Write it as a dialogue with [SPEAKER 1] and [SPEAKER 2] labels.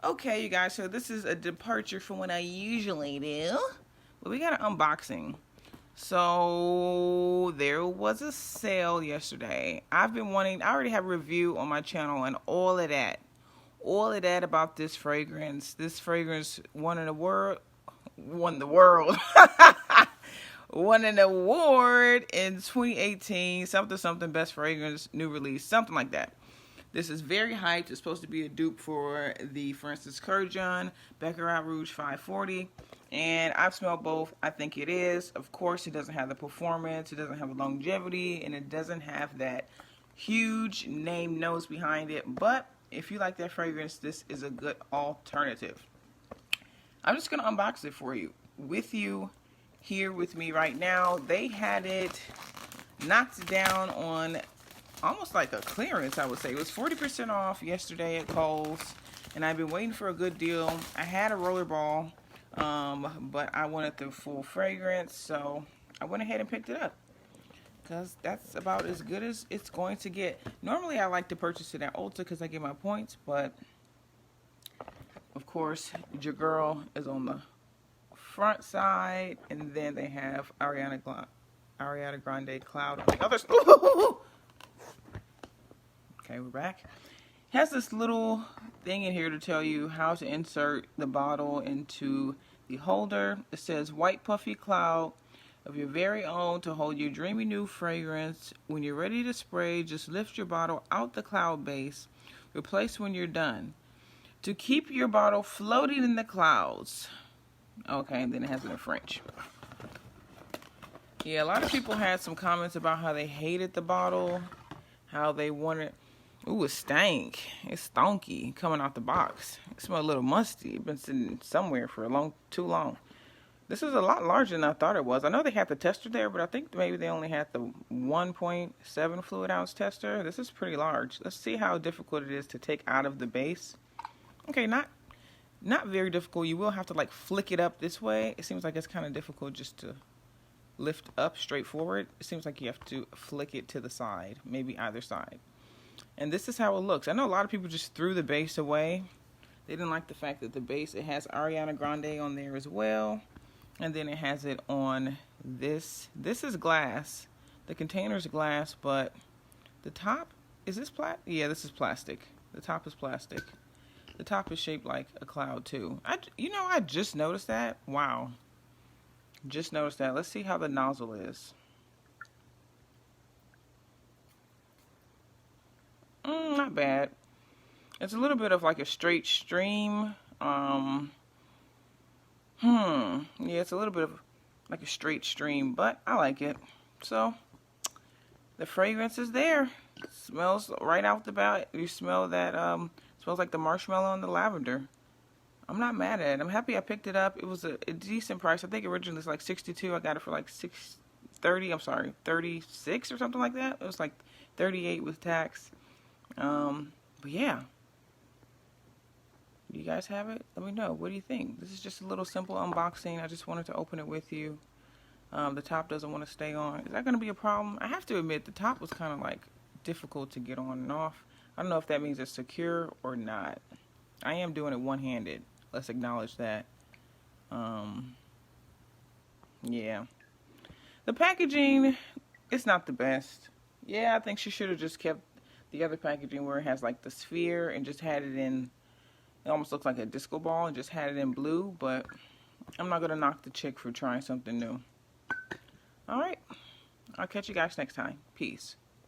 [SPEAKER 1] Okay, you guys, so this is a departure from what I usually do. But we got an unboxing. So there was a sale yesterday. I've been wanting, I already have a review on my channel and all of that. All of that about this fragrance. This fragrance won the world. Won an award in 2018. Something best fragrance, new release, something like that. This is very hyped. It's supposed to be a dupe for the, for instance, Kurjan Baccarat Rouge 540. And I've smelled both. I think it is. Of course, it doesn't have the performance. It doesn't have the longevity. And it doesn't have that huge name nose behind it. But if you like that fragrance, this is a good alternative. I'm just going to unbox it for you. With you here with me right now. They had it knocked down on almost like a clearance, I would say. It was 40% off yesterday at Kohl's, and I've been waiting for a good deal. I had a rollerball, but I wanted the full fragrance, so I went ahead and picked it up because that's about as good as it's going to get. Normally, I like to purchase it at Ulta because I get my points, but of course, your girl is on the front side, and then they have Ariana Grande Cloud on the other side. Okay, we're back. It has this little thing in here to tell you how to insert the bottle into the holder. It says white puffy cloud of your very own to hold your dreamy new fragrance. When you're ready to spray, just lift your bottle out the cloud base. Replace when you're done. To keep your bottle floating in the clouds. Okay, and then it has it in French. Yeah, a lot of people had some comments about how they hated the bottle, how they wanted. Ooh, it stank. It's stonky coming out the box. It smells a little musty. It's been sitting somewhere for too long. This is a lot larger than I thought it was. I know they had the tester there, but I think maybe they only had the 1.7 fluid ounce tester. This is pretty large. Let's see how difficult it is to take out of the base. Okay, not very difficult. You will have to like flick it up this way. It seems like it's kind of difficult just to lift up straight forward. It seems like you have to flick it to the side, maybe either side. And this is how it looks. I know a lot of people just threw the base away. They didn't like the fact that the base, it has Ariana Grande on there as well. And then it has it on this. This is glass. The container is glass, but the top, is this plastic? Yeah, this is plastic. The top is plastic. The top is shaped like a cloud too. I just noticed that. Wow. Just noticed that. Let's see how the nozzle is. Not bad. It's a little bit of like a straight stream. Yeah, it's a little bit of like a straight stream, but I like it. So, the fragrance is there. It smells right out the bat. You smell that, smells like the marshmallow and the lavender. I'm not mad at it. I'm happy I picked it up. It was a decent price. I think originally it was like $62. I got it for like $36 or something like that. It was like $38 with tax. But yeah. Do you guys have it? Let me know. What do you think? This is just a little simple unboxing. I just wanted to open it with you. The top doesn't want to stay on. Is that going to be a problem? I have to admit, the top was kind of like difficult to get on and off. I don't know if that means it's secure or not. I am doing it one-handed. Let's acknowledge that. Yeah. The packaging, it's not the best. Yeah, I think she should have just kept the other packaging where it has like the sphere and just had it in, it almost looks like a disco ball and just had it in blue, but I'm not going to knock the chick for trying something new. Alright, I'll catch you guys next time. Peace.